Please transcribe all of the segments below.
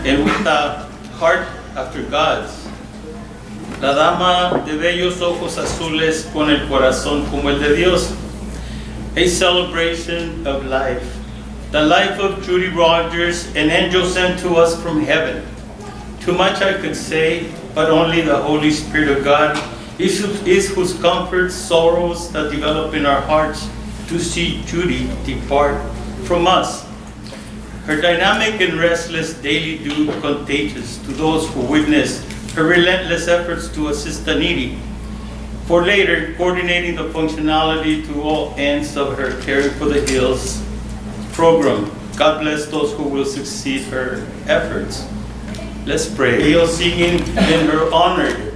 and with a heart after God's. La dama de bellos ojos azules con el corazón como el de Dios. A celebration of life. The life of Judy Rogers, an angel sent to us from heaven. Too much I could say, but only the Holy Spirit of God is whose comforts, sorrows that develop in our hearts to see Judy depart from us. Her dynamic and restless daily do contagious to those who witness her relentless efforts to assist the needy, for later coordinating the functionality to all ends of her Caring for the Hills program. God bless those who will succeed her efforts. Let's pray. Ellos singing in her honor.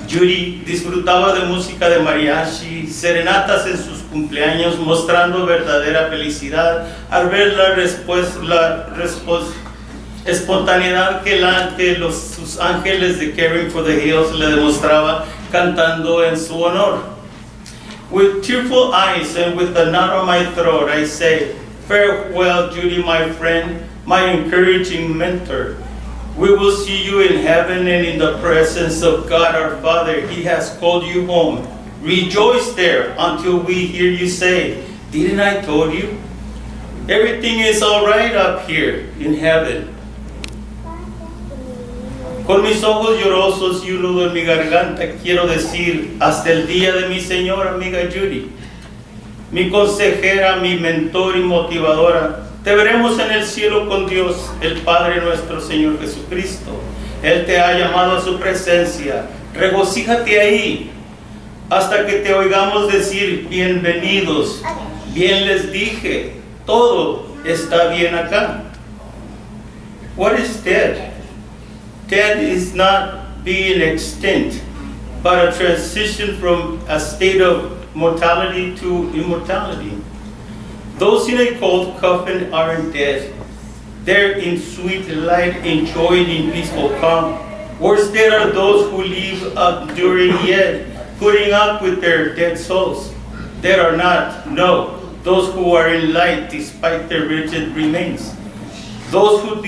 Judy disfrutaba de música de mariachi, serenatas en sus cumpleaños, mostrando verdadera felicidad al ver la espontaneidad que sus ángeles de Caring for the Hills le demostraba cantando en su honor. With tearful eyes and with a knot on my throat, I say, farewell, Judy, my friend, my encouraging mentor. We will see you in heaven and in the presence of God our Father. He has called you home. Rejoice there until we hear you say, didn't I told you? Everything is all right up here in heaven. Con mis ojos llorosos y un nudo en mi garganta quiero decir, hasta el día de mi señora amiga Judy, mi consejera, mi mentor y motivadora. Te veremos en el cielo con Dios, el Padre nuestro Señor Jesucristo. Él te ha llamado a su presencia. Regocíjate ahí hasta que te oigamos decir, bienvenidos. Bien les dije, todo está bien acá. What is death? Death is not being extinct, but a transition from a state of mortality to immortality. Those in a cold coffin aren't dead. They're in sweet light, enjoying in peaceful calm. Worse dead are those who live up during yet, putting up with their dead souls. There are not, no, those who are in light despite their rigid remains. Those who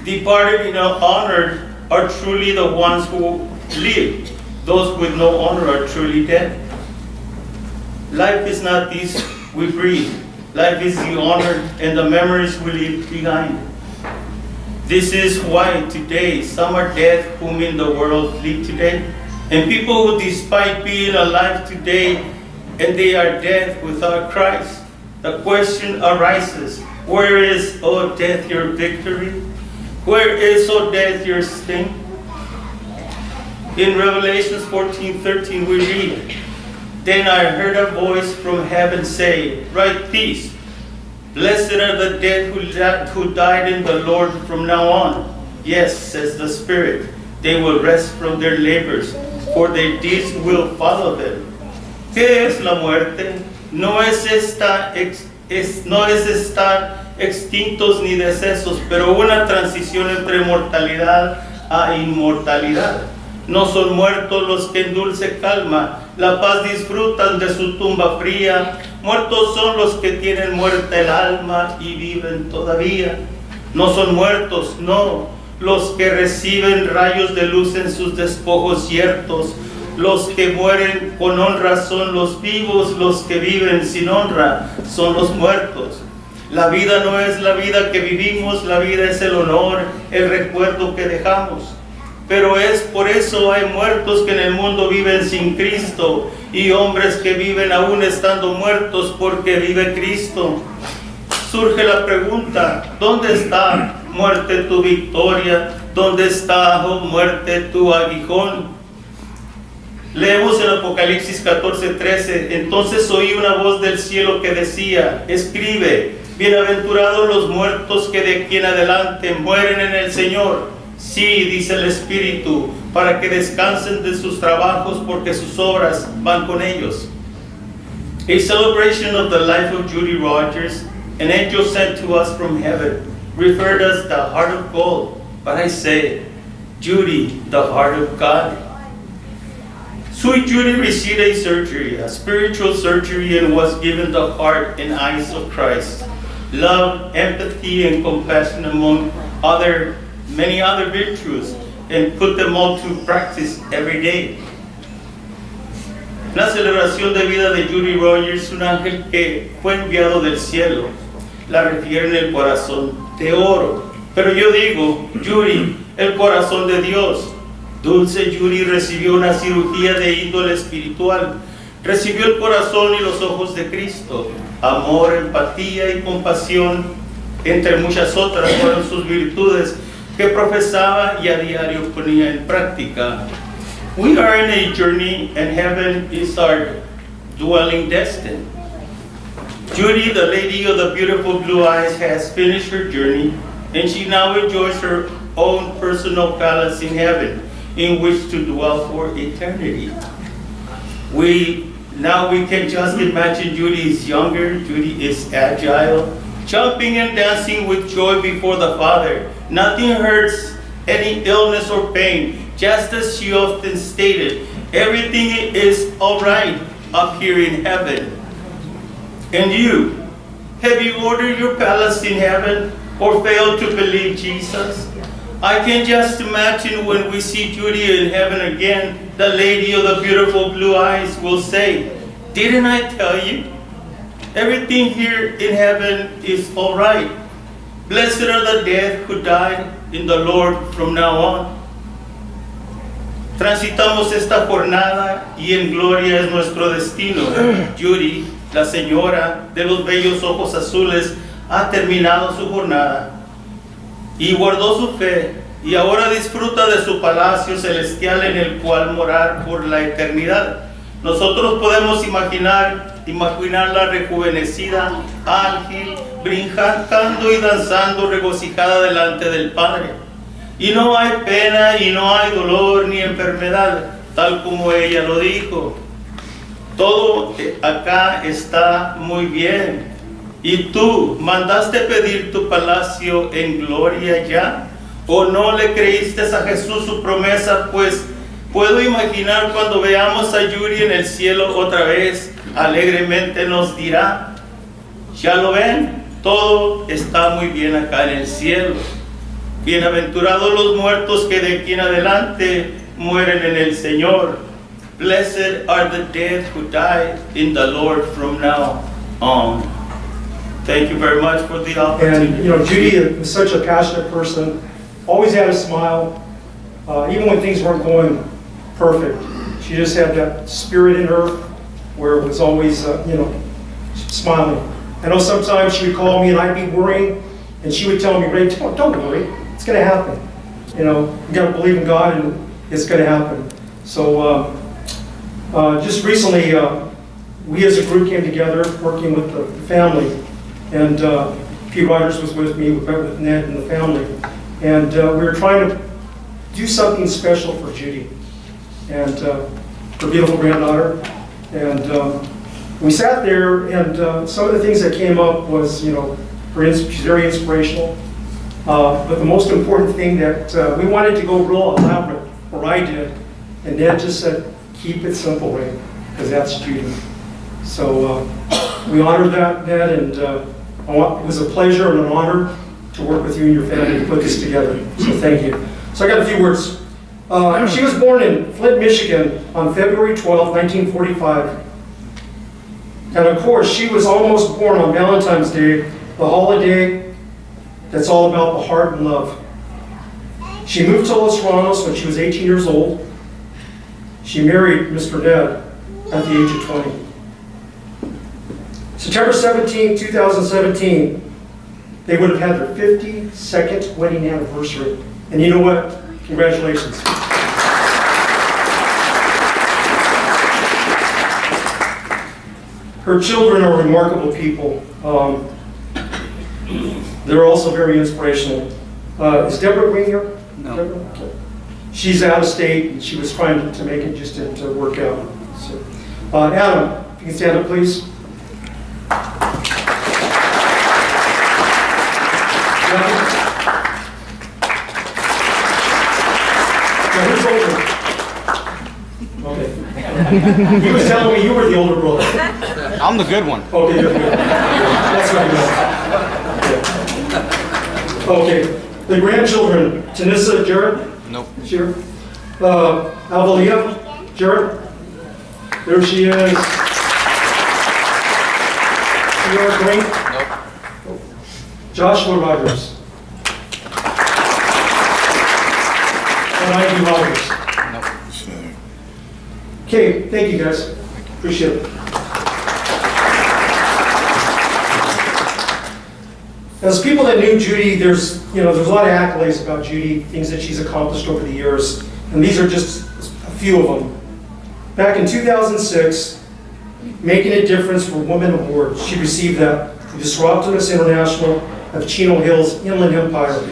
departed in honor are truly the ones who live. Those with no honor are truly dead. Life is not this we breathe. Life is the honor and the memories we leave behind. This is why today some are dead whom in the world live today. And people who despite being alive today and they are dead without Christ. The question arises, where is, O death, your victory? Where is, O death, your sting? In Revelation 14:13 we read, then I heard a voice from heaven say, write peace. Blessed are the dead who died in the Lord from now on. Yes, says the Spirit, they will rest from their labors, for their deeds will follow them. ¿Qué es la muerte? No es estar extintos ni decesos, pero una transición entre mortalidad a inmortalidad. No son muertos los que en dulce calma la paz disfrutan de su tumba fría. Muertos son los que tienen muerta el alma y viven todavía. No son muertos, no, los que reciben rayos de luz en sus despojos ciertos. Los que mueren con honra son los vivos, los que viven sin honra son los muertos. La vida no es la vida que vivimos, la vida es el honor, el recuerdo que dejamos. Pero es por eso hay muertos que en el mundo viven sin Cristo y hombres que viven aún estando muertos porque vive Cristo. Surge la pregunta, ¿dónde está, muerte, tu victoria? ¿Dónde está, oh muerte, tu aguijón? Leemos en Apocalipsis 14:13, entonces oí una voz del cielo que decía, escribe, bienaventurados los muertos que de aquí en adelante mueren en el Señor. Sí, dice el Espíritu, para que descansen de sus trabajos porque sus obras van con ellos. A celebration of the life of Judy Rogers, an angel sent to us from heaven, referred us the heart of gold. But I say, Judy, the heart of God. Sweet Judy received a surgery, a spiritual surgery, and was given the heart and eyes of Christ. love, empathy, and compassion among many other virtues, and put them all to practice every day. La celebración de vida de Judy Rogers, un ángel que fue enviado del cielo, la refiere en el corazón de oro. Pero yo digo, Judy, el corazón de Dios. Dulce Judy recibió una cirugía de índole espiritual. Recibió el corazón y los ojos de Cristo. Amor, empatía y compasión, entre muchas otras, fueron sus virtudes que profesaba y a diario ponía en práctica. We are in a journey, and heaven is our dwelling destined. Judy, the lady of the beautiful blue eyes, has finished her journey, and she now enjoys her own personal palace in heaven, in which to dwell for eternity. Now we can just imagine Judy is younger, Judy is agile, jumping and dancing with joy before the Father. Nothing hurts, any illness or pain, just as she often stated, everything is all right up here in heaven. And you, have you ordered your palace in heaven or failed to believe Jesus? I can just imagine when we see Judy in heaven again, the lady of the beautiful blue eyes will say, didn't I tell you? Everything here in heaven is all right. Blessed are the dead who died in the Lord from now on. Transitamos esta jornada y en gloria es nuestro destino. Judy, la señora de los bellos ojos azules, ha terminado su jornada y guardó su fe y ahora disfruta de su palacio celestial en el cual morar por la eternidad. Nosotros podemos imaginarla rejuvenecida, ágil, brincando y danzando regocijada delante del Padre. Y no hay pena, y no hay dolor ni enfermedad, tal como ella lo dijo. Todo acá está muy bien. ¿Y tú mandaste pedir tu palacio en gloria ya? ¿O no le creíste a Jesús su promesa? Pues puedo imaginar cuando veamos a Judy en el cielo otra vez, alegremente nos dirá, ¿ya lo ven? Todo está muy bien acá en el cielo. Bienaventurados los muertos que de aquí en adelante mueren en el Señor. Blessed are the dead who die in the Lord from now on. Thank you very much for the opportunity. And you know, Judy was such a passionate person, always had a smile, even when things weren't going perfect. She just had that spirit in her where it was always, smiling. I know sometimes she would call me and I'd be worrying, and she would tell me, Ray, don't worry, it's going to happen. You got to believe in God and it's going to happen. So just recently, we as a group came together working with the family, and Pete Rogers was with me, with Ned and the family, and we were trying to do something special for Judy and her beautiful granddaughter. And we sat there, and some of the things that came up was, she's very inspirational. But the most important thing that we wanted to go real elaborate, or I did, and Ned just said, keep it simple, Ray, because that's Judy. So we honored that, Ned, and it was a pleasure and an honor to work with you and your family to put this together. So thank you. So I got a few words. She was born in Flint, Michigan on February 12, 1945. And of course, she was almost born on Valentine's Day, the holiday that's all about the heart and love. She moved to Los Ranos when she was 18 years old. She married Mr. Ned at the age of 20. September 17, 2017, they would have had their 52nd wedding anniversary. And you know what? Congratulations. Her children are remarkable people. They're also very inspirational. Is Deborah Green here? No. Deborah? Okay. She's out of state, and she was trying to make it, just didn't work out. So, Adam, if you can stand up, please. Now, who's older? Okay. He was telling me you were the older brother. I'm the good one. Okay, good. That's what I meant. Okay, the grandchildren, Tanissa, Jared? Nope. Here. Alvalia, Jared? There she is. Sierra Green? Nope. Joshua Rogers. And Ivy Rogers. Nope. Okay, thank you guys. Appreciate it. As people that knew Judy, there's a lot of accolades about Judy, things that she's accomplished over the years, and these are just a few of them. Back in 2006, Making a Difference for Women Award, she received that through the Seroptimus International of Chino Hills Inland Empire.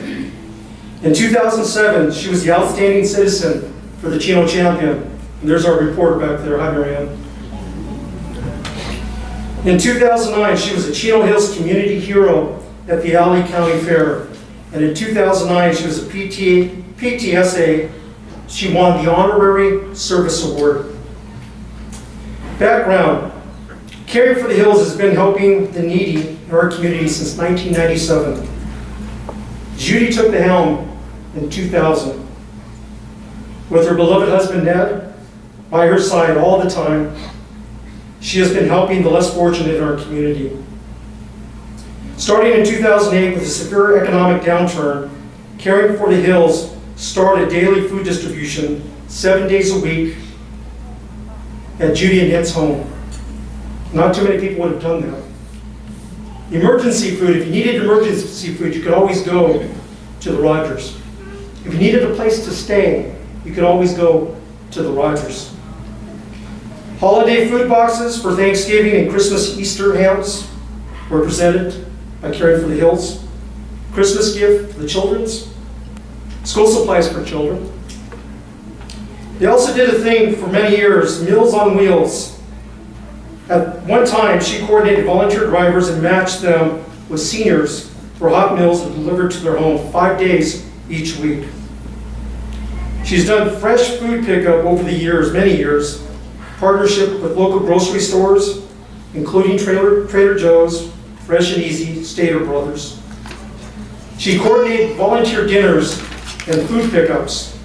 In 2007, she was the Outstanding Citizen for the Chino Champion, and there's our reporter back there. Hi, Marianne. In 2009, she was a Chino Hills Community Hero at the Alley County Fair. And in 2009, she was a PTSA. She won the Honorary Service Award. Background. Caring for the Hills has been helping the needy in our community since 1997. Judy took the helm in 2000. With her beloved husband, Ned, by her side all the time, she has been helping the less fortunate in our community. Starting in 2008 with a severe economic downturn, Caring for the Hills started daily food distribution 7 days a week at Judy and Ned's home. Not too many people would have done that. Emergency food, if you needed emergency food, you could always go to the Rogers. If you needed a place to stay, you could always go to the Rogers. Holiday food boxes for Thanksgiving and Christmas Easter hams were presented by Caring for the Hills. Christmas gift for the children's. School supplies for children. They also did a thing for many years, Meals on Wheels. At one time, she coordinated volunteer drivers and matched them with seniors for hot meals delivered to their home 5 days each week. She's done fresh food pickup over the years, many years, partnership with local grocery stores, including Trader Joe's, Fresh and Easy, Stater Brothers. She coordinated volunteer dinners and food pickups.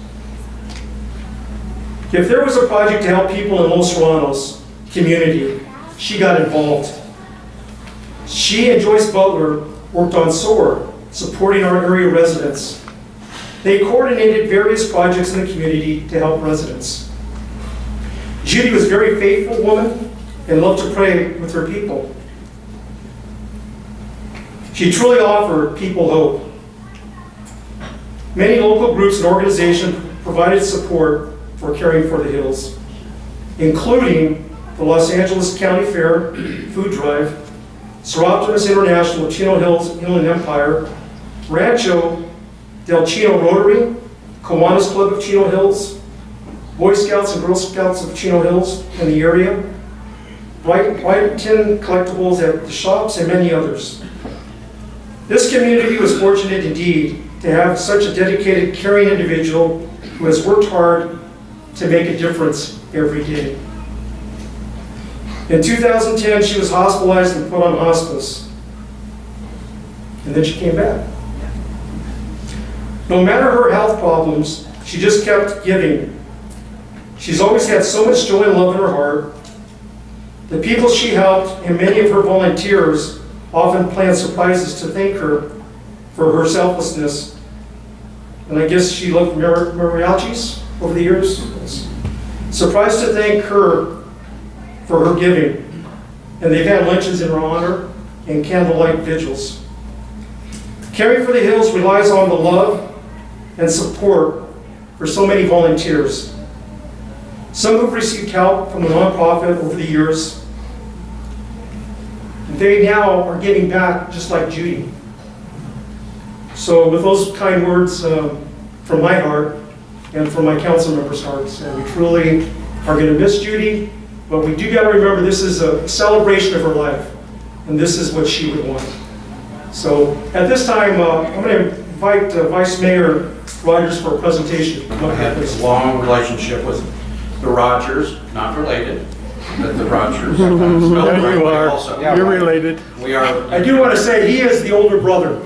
If there was a project to help people in Los Serranos community, she got involved. She and Joyce Butler worked on SOAR, supporting our area residents. They coordinated various projects in the community to help residents. Judy was a very faithful woman and loved to pray with her people. She truly offered people hope. Many local groups and organizations provided support for Caring for the Hills, including the Los Angeles County Fair Food Drive, Seroptimus International Chino Hills Inland Empire, Rancho del Chino Rotary, Kiwanis Club of Chino Hills, Boy Scouts and Girl Scouts of Chino Hills in the area, White Tin Collectibles at the shops, and many others. This community was fortunate indeed to have such a dedicated, caring individual who has worked hard to make a difference every day. In 2010, she was hospitalized and put on hospice. And then she came back. No matter her health problems, she just kept giving. She's always had so much joy and love in her heart. The people she helped and many of her volunteers often planned surprises to thank her for her selflessness. And I guess she loved mariachis over the years. Surprised to thank her for her giving. And they've had luncheons in her honor and candlelight vigils. Caring for the Hills relies on the love and support for so many volunteers. Some have received help from the nonprofit over the years. They now are giving back just like Judy. So with those kind words from my heart and from my council members' hearts, we truly are going to miss Judy, but we do got to remember this is a celebration of her life, and this is what she would want. So at this time, I'm going to invite Vice Mayor Rogers for a presentation. I had this long relationship with the Rogers, not related, but the Rogers. Yeah, you are. Also. You're related. We are. I do want to say he is the older brother.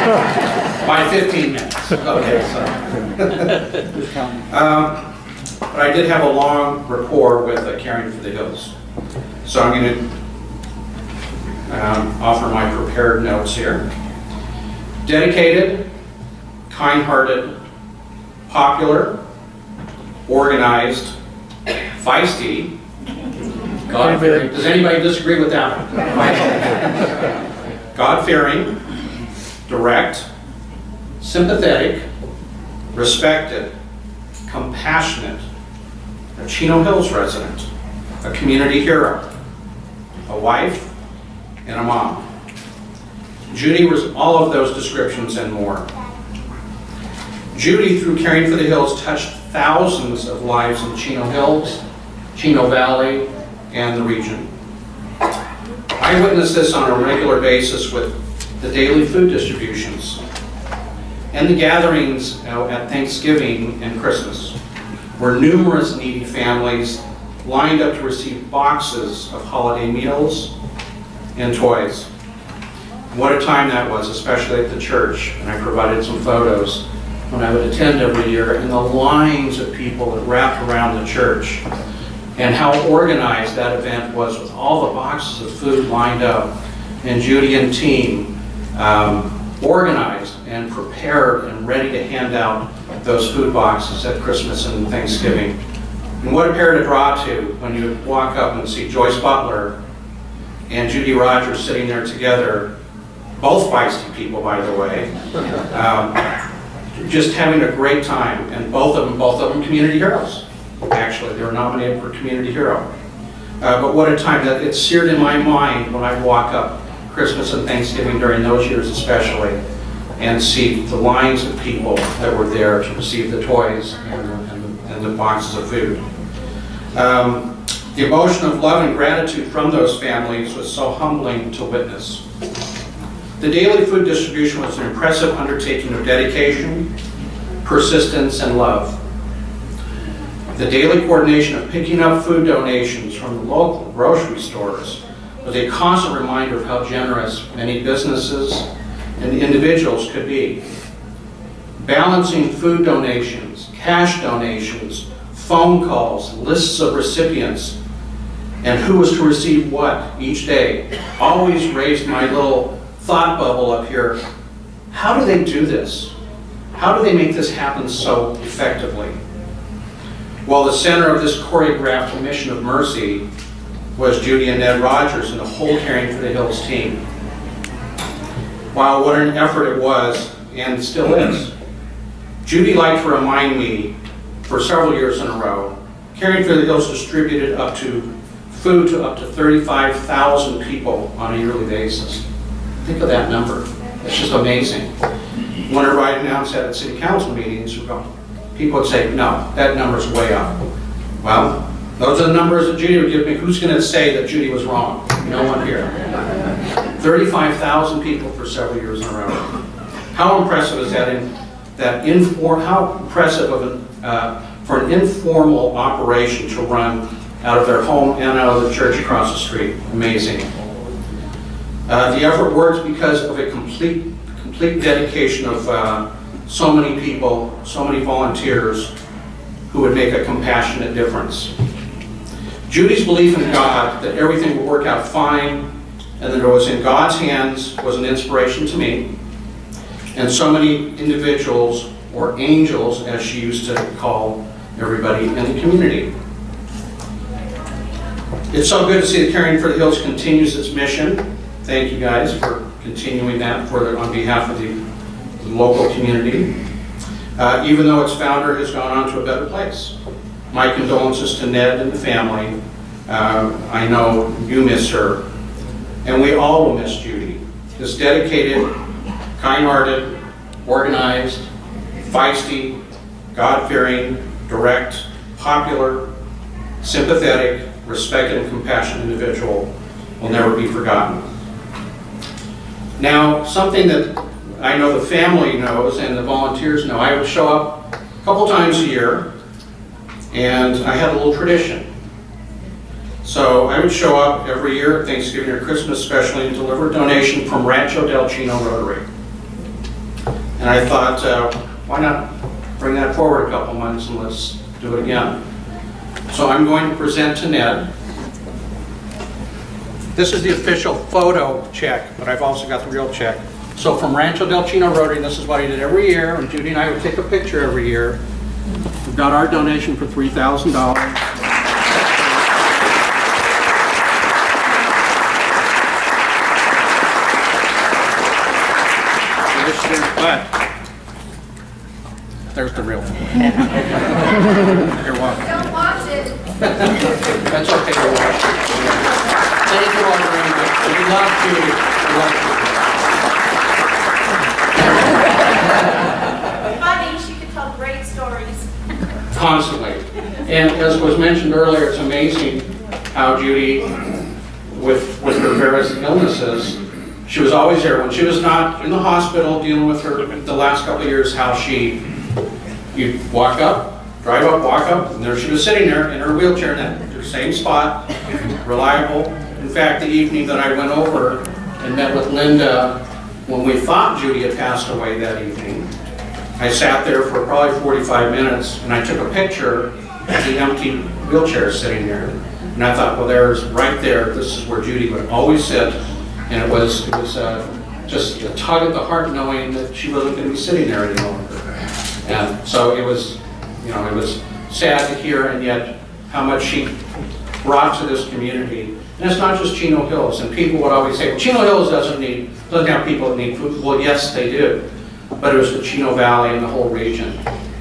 By 15 minutes. Okay, so. But I did have a long rapport with Caring for the Hills. So I'm going to offer my prepared notes here. Dedicated, kind-hearted, popular, organized, feisty, God-fearing. Does anybody disagree with that one? God-fearing, direct, sympathetic, respected, compassionate, a Chino Hills resident, a community hero, a wife, and a mom. Judy was all of those descriptions and more. Judy, through Caring for the Hills, touched thousands of lives in Chino Hills, Chino Valley, and the region. I witnessed this on a regular basis with the daily food distributions and the gatherings at Thanksgiving and Christmas, where numerous needy families lined up to receive boxes of holiday meals and toys. What a time that was, especially at the church. And I provided some photos when I would attend every year, and the lines of people that wrapped around the church, and how organized that event was with all the boxes of food lined up, and Judy and team organized and prepared and ready to hand out those food boxes at Christmas and Thanksgiving. And what a pair to draw to when you walk up and see Joyce Butler and Judy Rogers sitting there together, both feisty people, by the way, just having a great time, and both of them community heroes. Actually, they were nominated for Community Hero. But what a time that it's seared in my mind when I walk up Christmas and Thanksgiving during those years especially, and see the lines of people that were there to receive the toys and the boxes of food. The emotion of love and gratitude from those families was so humbling to witness. The daily food distribution was an impressive undertaking of dedication, persistence, and love. The daily coordination of picking up food donations from the local grocery stores was a constant reminder of how generous many businesses and individuals could be. Balancing food donations, cash donations, phone calls, lists of recipients, and who was to receive what each day always raised my little thought bubble up here. How do they do this? How do they make this happen so effectively? Well, the center of this choreographed mission of mercy was Judy and Ned Rogers and the whole Caring for the Hills team. Wow, what an effort it was, and still is. Judy liked to remind me for several years in a row, Caring for the Hills distributed food to up to 35,000 people on a yearly basis. Think of that number. It's just amazing. Whenever I announced that at city council meetings, people would say, no, that number's way up. Well, those are the numbers that Judy would give me. Who's going to say that Judy was wrong? No one here. 35,000 people for several years in a row. How impressive is that? How impressive for an informal operation to run out of their home and out of the church across the street. Amazing. The effort works because of a complete dedication of so many people, so many volunteers who would make a compassionate difference. Judy's belief in God, that everything would work out fine, and that it was in God's hands, was an inspiration to me. And so many individuals, or angels, as she used to call everybody in the community. It's so good to see that Caring for the Hills continues its mission. Thank you guys for continuing that on behalf of the local community. Even though its founder has gone on to a better place. My condolences to Ned and the family. I know you miss her. And we all will miss Judy. This dedicated, kind-hearted, organized, feisty, God-fearing, direct, popular, sympathetic, respected, and compassionate individual will never be forgotten. Now, something that I know the family knows and the volunteers know, I would show up a couple times a year, and I had a little tradition. So I would show up every year at Thanksgiving or Christmas especially and deliver a donation from Rancho del Chino Rotary. And I thought, why not bring that forward a couple months and let's do it again. So I'm going to present to Ned. This is the official photo check, but I've also got the real check. So from Rancho Del Chino Rotary, this is what I did every year, and Judy and I would take a picture every year. We've got our donation for $3,000. But there's the real one. You're welcome. Don't watch it. That's okay to watch. Thank you all very much. We love Judy. We love Judy. Funny, she could tell great stories. Constantly. And as was mentioned earlier, it's amazing how Judy, with her various illnesses, she was always there. When she was not in the hospital dealing with her the last couple of years, how you'd walk up, drive up, walk up, and there she was sitting there in her wheelchair in that same spot, reliable. In fact, the evening that I went over and met with Linda, when we thought Judy had passed away that evening, I sat there for probably 45 minutes and I took a picture of the empty wheelchair sitting there. And I thought, well, there's right there, this is where Judy would always sit. And it was just a tug at the heart knowing that she wasn't going to be sitting there any longer. And so it was, it was sad to hear, and yet how much she brought to this community. And it's not just Chino Hills. And people would always say, well, Chino Hills doesn't have people that need food. Well, yes, they do. But it was the Chino Valley and the whole region.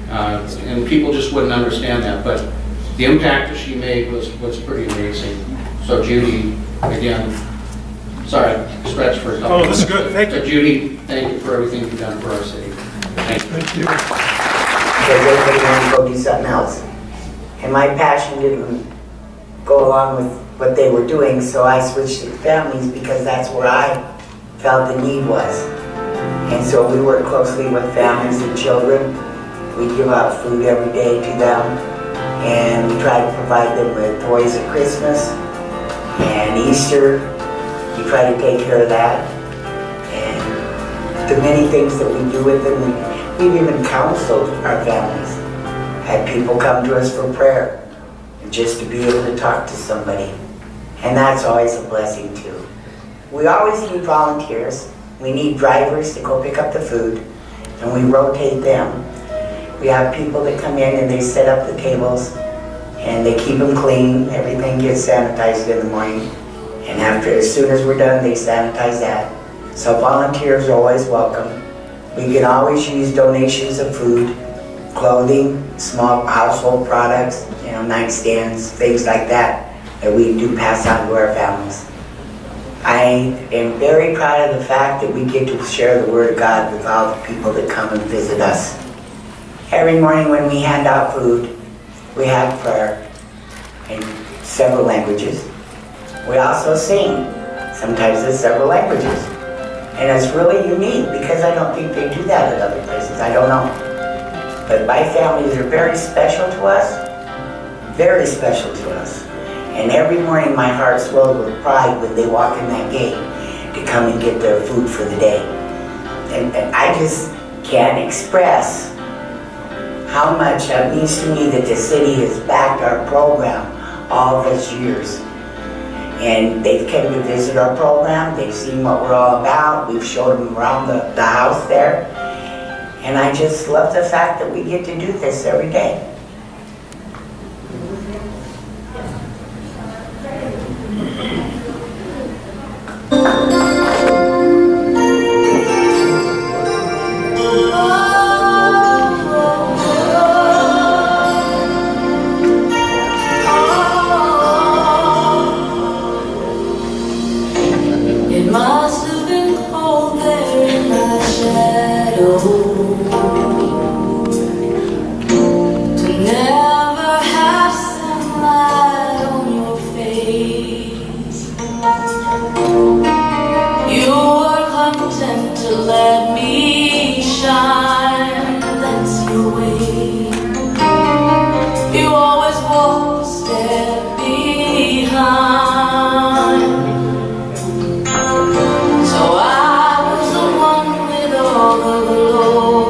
And people just wouldn't understand that. But the impact that she made was pretty amazing. So Judy, again, sorry, stretch for a couple. Oh, this is good. Thank you. But Judy, thank you for everything you've done for our city. Thank you. Thank you. Because everybody wanted to go do something else. And my passion didn't go along with what they were doing, so I switched to families because that's where I felt the need was. And so we work closely with families and children. We give out food every day to them, and we try to provide them with toys at Christmas and Easter. We try to take care of that. And the many things that we do with them, we've even counseled our families. Had people come to us for prayer, and just to be able to talk to somebody. And that's always a blessing too. We always need volunteers. We need drivers to go pick up the food, and we rotate them. We have people that come in and they set up the tables, and they keep them clean. Everything gets sanitized in the morning. And as soon as we're done, they sanitize that. So volunteers are always welcome. We can always use donations of food, clothing, small household products, nightstands, things like that we do pass on to our families. I am very proud of the fact that we get to share the Word of God with all the people that come and visit us. Every morning when we hand out food, we have prayer in several languages. We also sing, sometimes in several languages. And it's really unique because I don't think they do that at other places, I don't know. But my families are very special to us, very special to us. And every morning my heart swells with pride when they walk in that gate to come and get their food for the day. And I just can't express how much it means to me that the city has backed our program all those years. And they've come to visit our program, they've seen what we're all about, we've showed them around the house there. And I just love the fact that we get to do this every day. It must have been cold there in my shadow to never have sunlight on your face. You were content to let me shine, that's your way. You always walk a step behind. So I was the one with all the glory.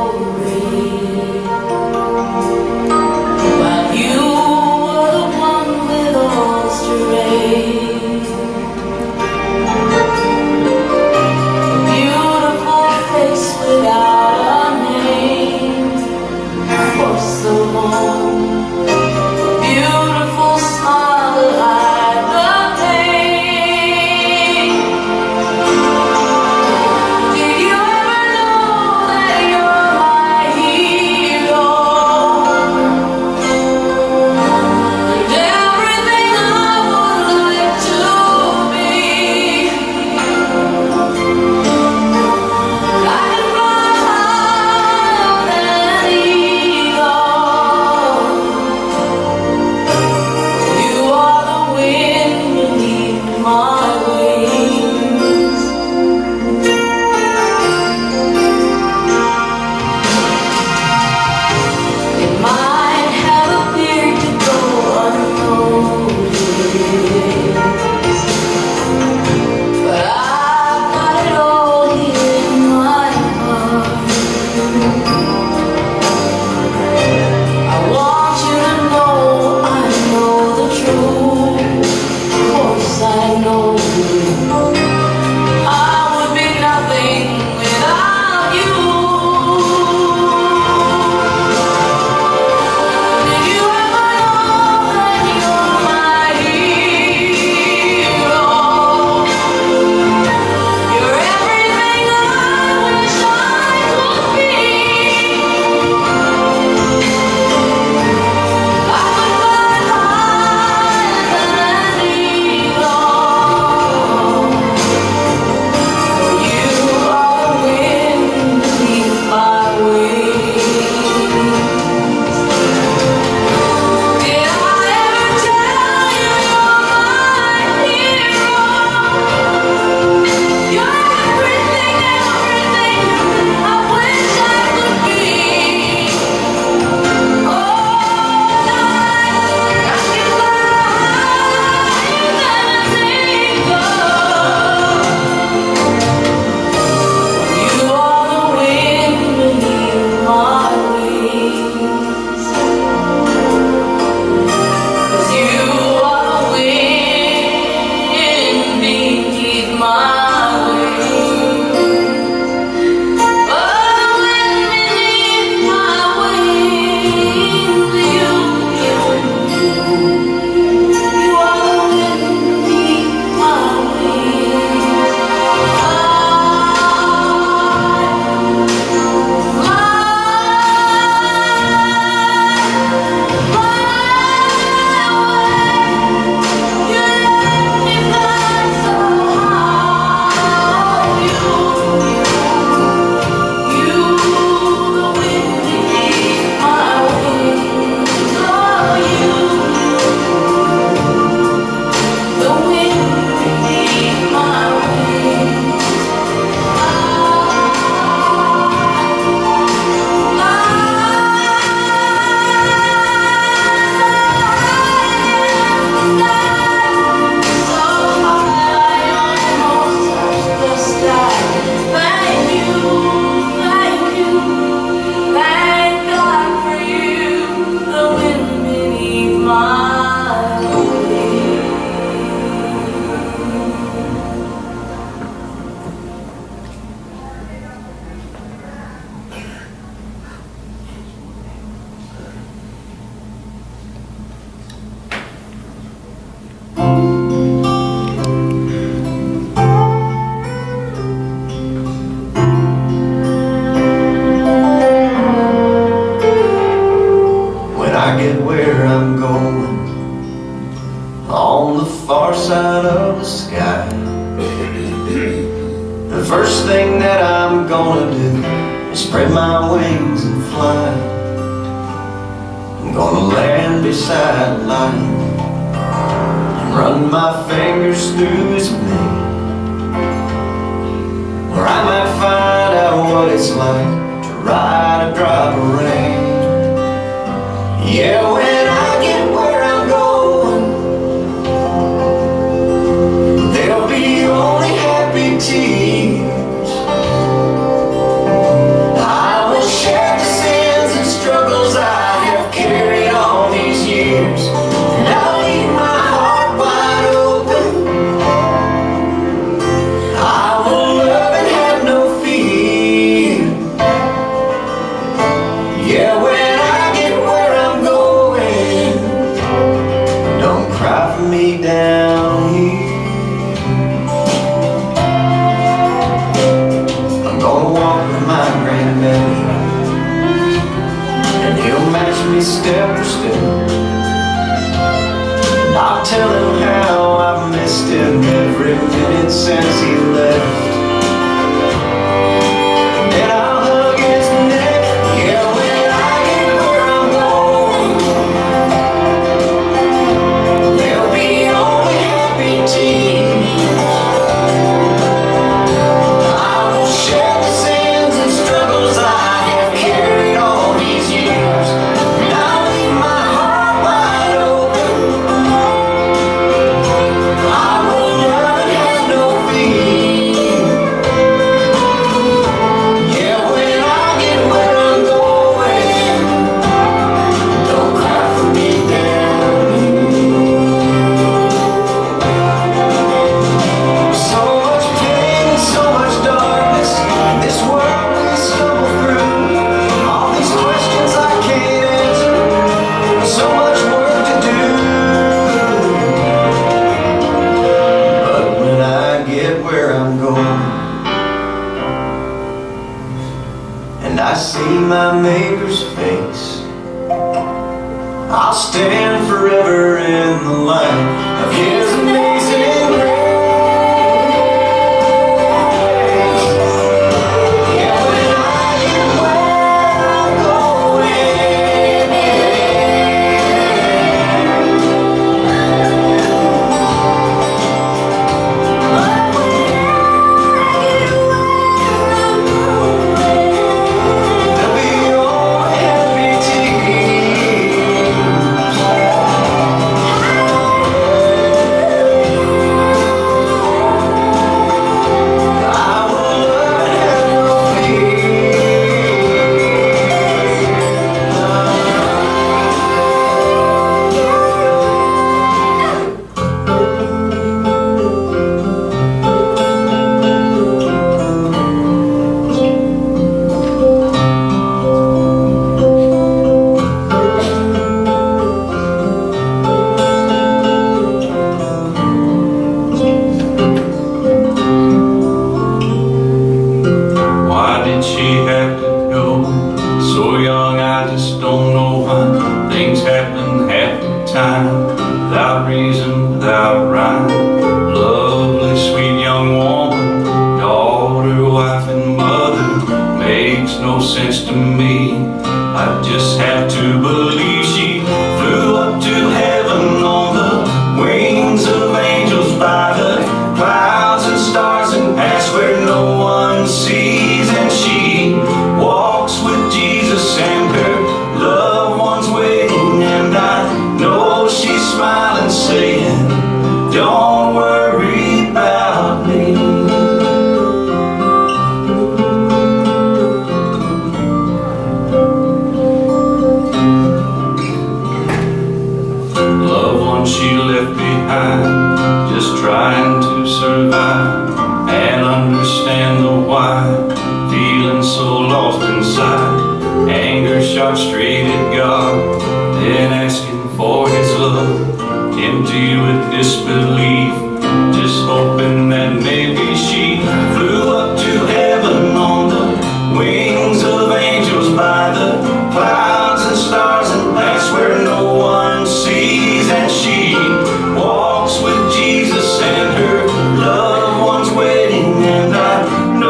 first thing that I'm gonna do is spread my wings and fly. I'm gonna land beside a lion and run my fingers through his mane, where I might find out what it's like to ride a drop of rain. Yeah, when I get where I'm going, there'll be only happy tears. I will share the sins and struggles I have carried all these years, and I'll leave my heart wide open. I will love and have no fear. Yeah, when I get where I'm going, don't cry for me down here. I'm gonna walk with my granddaddy, and he'll match me step for step. And I'll tell him how I've missed him every minute since he left. And I'll hug his neck. Yeah, when I get where I'm going, there'll be only happy tears. I will share the sins and struggles I have carried all these years, and I'll leave my heart wide open. I will love and have no fear. Yeah, when I get where I'm going, don't cry for me down here. So much pain and so much darkness in this world we stumble through. All these questions I can't answer, so much work to do. But when I get where I'm going, and I see my Maker's face, I'll stand forever in the light of His amazing grace. Yeah, when I get where I'm going, there'll be only happy tears. I will love and have no Why did she have to go so young? I just don't know why. Things happen half the time, without reason, without rhyme. Lovely, sweet young woman, daughter, wife, and mother, makes no sense to me. I just have to believe she flew up to heaven on the wings of angels by the clouds and stars, and past where no one sees, and she walks with Jesus and her loved ones waiting, and I know she's smiling, saying, don't worry about me. Loved ones she left behind, just trying to survive and understand the why. Feeling so lost inside, anger shot straight at God, then asking for His love, empty with disbelief, just hoping that maybe she flew up to heaven on the wings of angels by the clouds and stars, and that's where no one sees, and she walks with Jesus and her loved ones waiting, and I know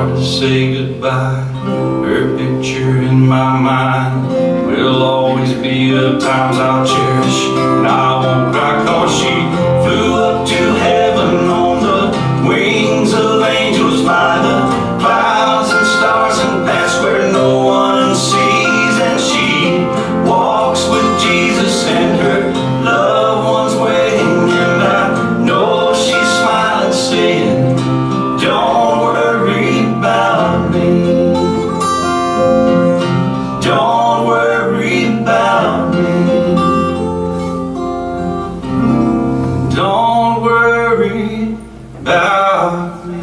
hard to say goodbye. Her picture in my mind will always be the times I'll cherish. And I won't cry 'cause she flew up to heaven on the wings of angels by the clouds and stars and past where no one sees. And she walks with Jesus and her loved ones waiting. And I know she's smiling, saying, don't worry about me. Don't worry about me. Don't worry about me.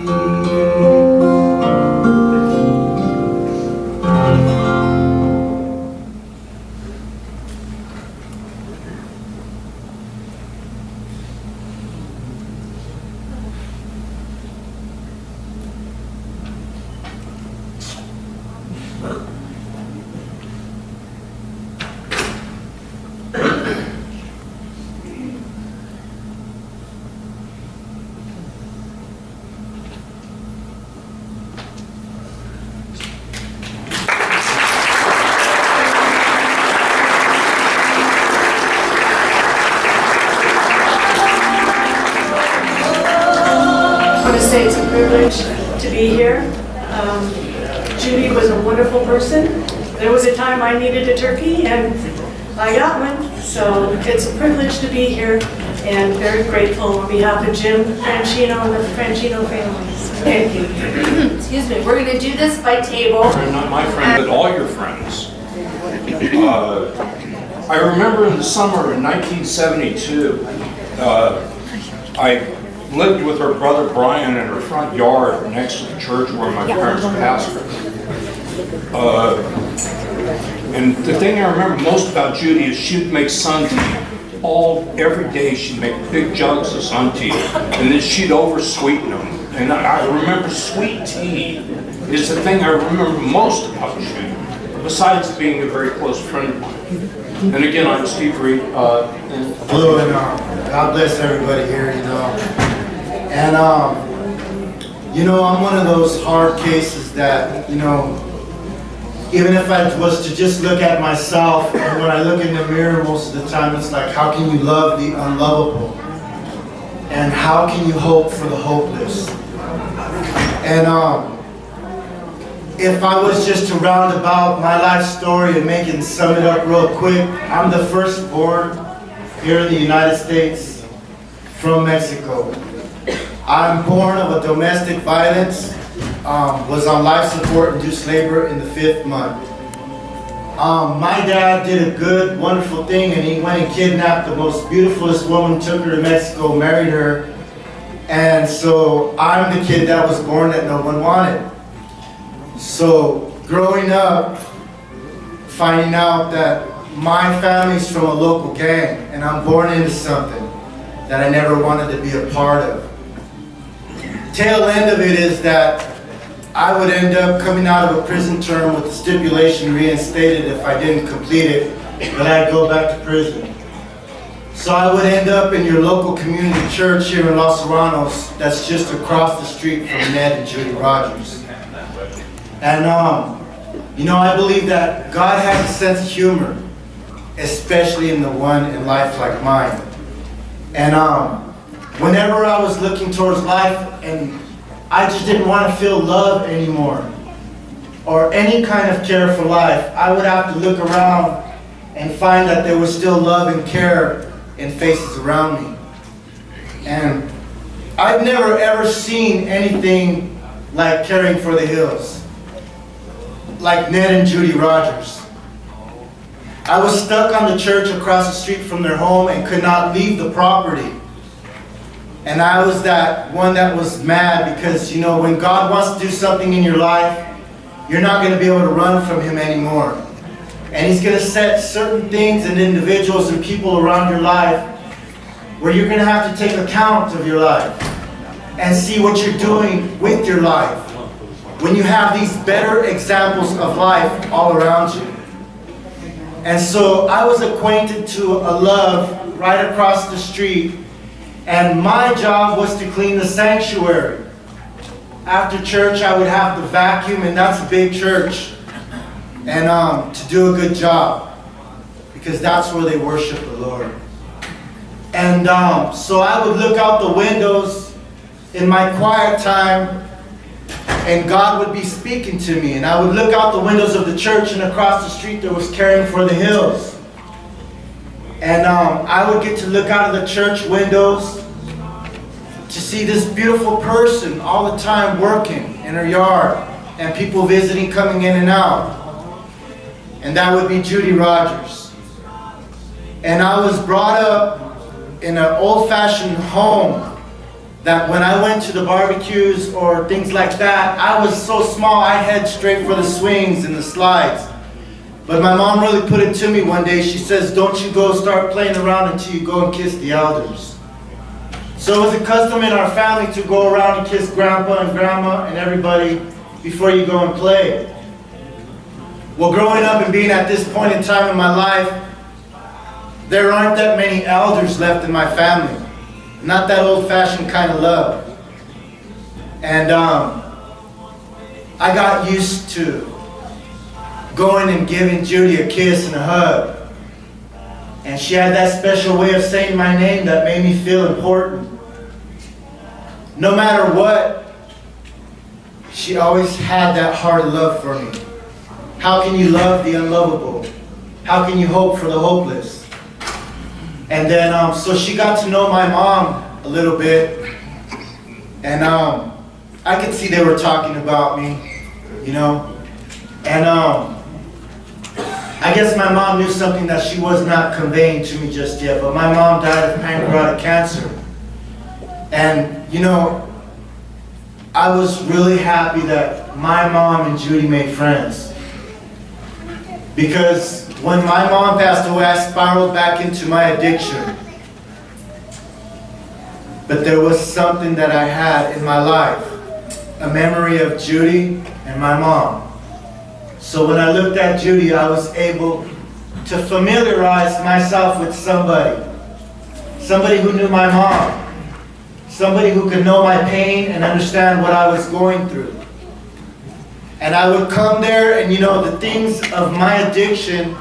I want to say it's a privilege to be here. Judy was a wonderful person. There was a time I needed a turkey and I got one. So it's a privilege to be here and very grateful on behalf of Jim Franchino and the Franchino families. Thank you. Excuse me, we're going to do this by table. Not my friend, but all your friends. I remember in the summer of 1972, I lived with her brother Brian in her front yard next to the church where my parents pastored. And the thing I remember most about Judy is she'd make sun tea. Every day she'd make big jugs of sun tea, and then she'd over-sweeten them. And I remember sweet tea is the thing I remember most about Judy, besides being a very close friend of mine. And again, I'm Steve Reed. Hello, and God bless everybody here, you know. And, you know, I'm one of those hard cases that, you know, even if I was to just look at myself, and when I look in the mirror most of the time, it's like, how can you love the unlovable? And how can you hope for the hopeless? And if I was just to round about my life story and sum it up real quick, I'm the firstborn here in the United States from Mexico. I'm born of a domestic violence, was on life support, induced labor in the 5th month. My dad did a good, wonderful thing, and he went and kidnapped the most beautifulest woman, took her to Mexico, married her, and so I'm the kid that was born that no one wanted. So growing up, finding out that my family's from a local gang, and I'm born into something that I never wanted to be a part of. Tail end of it is that I would end up coming out of a prison term with the stipulation reinstated if I didn't complete it, that I'd go back to prison. So I would end up in your local community church here in Los Serranos, that's just across the street from Ned and Judy Rogers. And you know, I believe that God has a sense of humor, especially in the one in life like mine. And whenever I was looking towards life and I just didn't want to feel love anymore or any kind of care for life, I would have to look around and find that there was still love and care in faces around me. And I've never ever seen anything like caring for the Hills, like Ned and Judy Rogers. I was stuck on the church across the street from their home and could not leave the property. And I was that one that was mad because, you know, when God wants to do something in your life, you're not going to be able to run from Him anymore. And He's going to set certain things and individuals and people around your life where you're going to have to take account of your life and see what you're doing with your life when you have these better examples of life all around you. And so I was acquainted to a love right across the street, and my job was to clean the sanctuary. after church I would have to vacuum, and that's a big church, and to do a good job, because that's where they worship the Lord. And so I would look out the windows in my quiet time, and God would be speaking to me. And I would look out the windows of the church, and across the street there was Caring for the Hills. And I would get to look out of the church windows to see this beautiful person all the time working in her yard, and people visiting, coming in and out. And that would be Judy Rogers. And I was brought up in an old-fashioned home that when I went to the barbecues or things like that, I was so small I head straight for the swings and the slides. But my mom really put it to me one day. She says, don't you go start playing around until you go and kiss the elders. So it was a custom in our family to go around and kiss grandpa and grandma and everybody before you go and play. Well, growing up and being at this point in time in my life, there aren't that many elders left in my family. Not that old-fashioned kind of love. And I got used to going and giving Judy a kiss and a hug. And she had that special way of saying my name that made me feel important. No matter what, she always had that heart of love for me. How can you love the unlovable? How can you hope for the hopeless? And then, so she got to know my mom a little bit, and I could see they were talking about me, you know, and I guess my mom knew something that she was not conveying to me just yet, but my mom died of pancreatic cancer. And, you know, I was really happy that my mom and Judy made friends, because when my mom passed away, I spiraled back into my addiction. But there was something that I had in my life, a memory of Judy and my mom. So when I looked at Judy, I was able to familiarize myself with somebody who knew my mom, somebody who could know my pain and understand what I was going through. And I would come there, and you know, the things of my addiction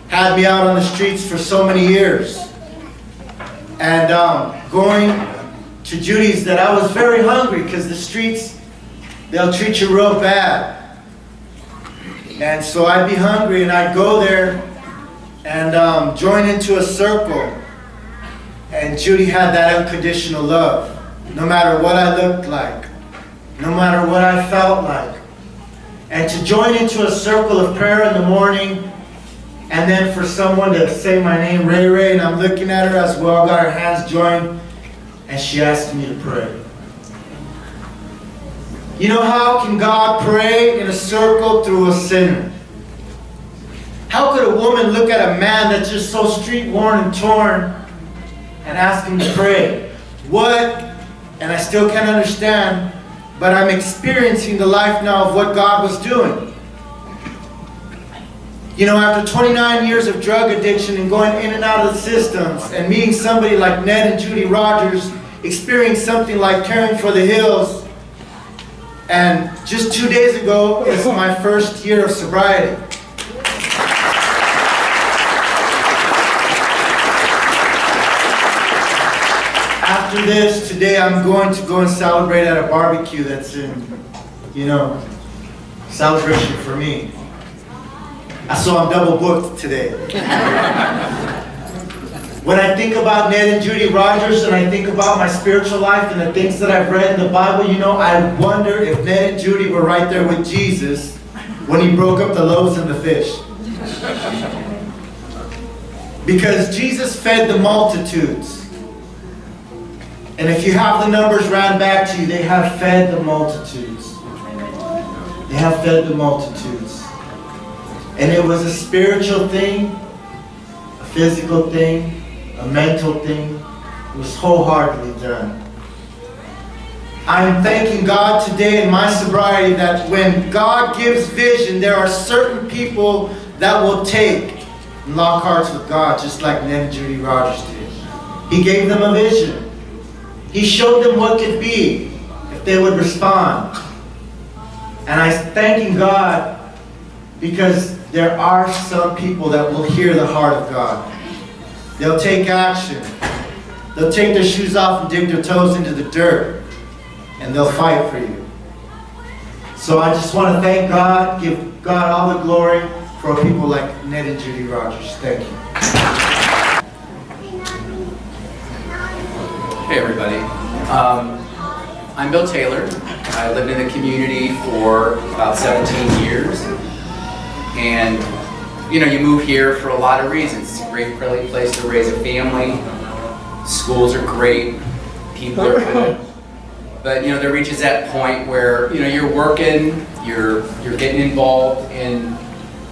had me out on the streets for so many years. And going to Judy's, that I was very hungry, because the streets, they'll treat you real bad. And so I'd be hungry, and I'd go there and join into a circle. And Judy had that unconditional love, no matter what I looked like, no matter what I felt like. And to join into a circle of prayer in the morning, and then for someone to say my name, Ray Ray, and I'm looking at her as well, got our hands joined, and she asked me to pray. You know, how can God pray in a circle through a sinner? How could a woman look at a man that's just so street worn and torn and ask him to pray? What? And I still can't understand, but I'm experiencing the life now of what God was doing. You know, after 29 years of drug addiction and going in and out of the systems, and meeting somebody like Ned and Judy Rogers, experiencing something like Caring for the Hills, and just 2 days ago is my first year of sobriety. After this, today I'm going to go and celebrate at a barbecue that's in, you know, celebration for me. So I'm double booked today. When I think about Ned and Judy Rogers, and I think about my spiritual life and the things that I've read in the Bible, you know, I wonder if Ned and Judy were right there with Jesus when he broke up the loaves and the fish. Because Jesus fed the multitudes. And if you have the numbers ran back to you, they have fed the multitudes. They have fed the multitudes. And it was a spiritual thing, a physical thing, a mental thing. It was wholeheartedly done. I'm thanking God today in my sobriety that when God gives vision, there are certain people that will take and lock hearts with God, just like Ned and Judy Rogers did. He gave them a vision. He showed them what could be if they would respond. And I'm thanking God because there are some people that will hear the heart of God. They'll take action. They'll take their shoes off and dig their toes into the dirt. And they'll fight for you. So I just want to thank God, give God all the glory for people like Ned and Judy Rogers. Thank you. Hey everybody. I'm Bill Taylor. I lived in the community for about 17 years. And you know, you move here for a lot of reasons. It's a great place to raise a family. Schools are great. People are good. But you know, there reaches that point where you know you're working, you're getting involved, and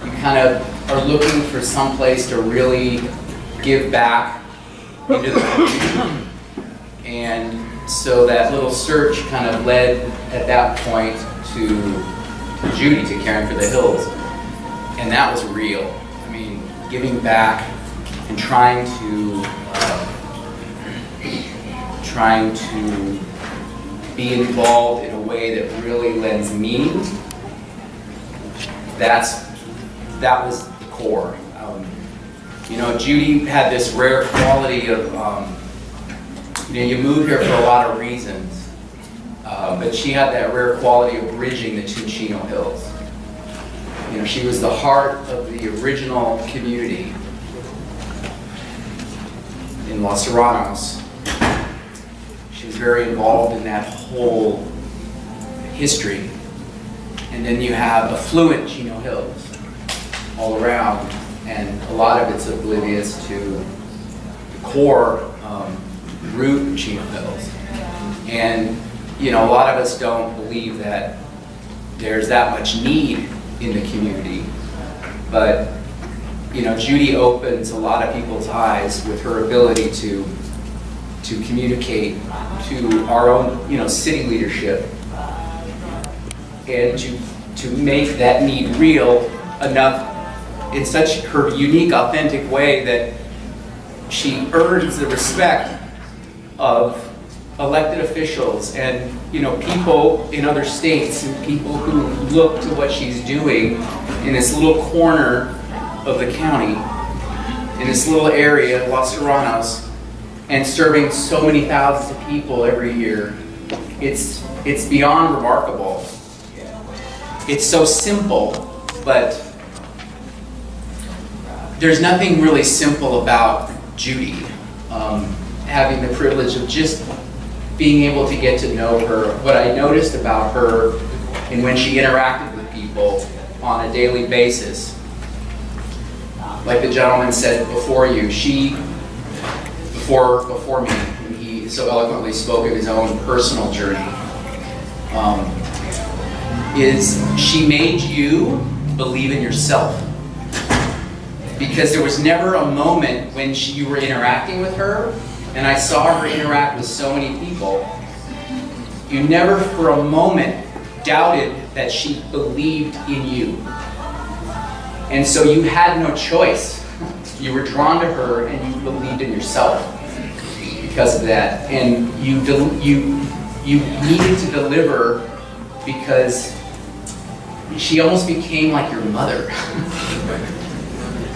you kind of are looking for some place to really give back into the community. And so that little search kind of led at that point to Judy, to caring for the Hills, and that was real. I mean, giving back and trying to be involved in a way that really lends meaning. That was the core. You know, Judy had this rare quality of, you know, you move here for a lot of reasons, but she had that rare quality of bridging the two Chino Hills. You know, she was the heart of the original community in Los Serranos. She was very involved in that whole history. And then you have affluent Chino Hills all around, and a lot of it's oblivious to the core root Chino Hills. And you know, a lot of us don't believe that there's that much need in the community. But you know, Judy opens a lot of people's eyes with her ability to communicate to our own, you know, city leadership, and to make that need real enough in such her unique, authentic way that she earns the respect of elected officials and, you know, people in other states and people who look to what she's doing in this little corner of the county, in this little area, Los Serranos, and serving so many thousands of people every year. It's beyond remarkable. It's so simple, but there's nothing really simple about Judy. Having the privilege of just being able to get to know her, what I noticed about her and when she interacted with people on a daily basis, like the gentleman said before you, before me, when he so eloquently spoke of his own personal journey, is she made you believe in yourself. Because there was never a moment when you were interacting with her, and I saw her interact with so many people, you never for a moment doubted that she believed in you. And so you had no choice. You were drawn to her and you believed in yourself because of that. And you needed to deliver because she almost became like your mother.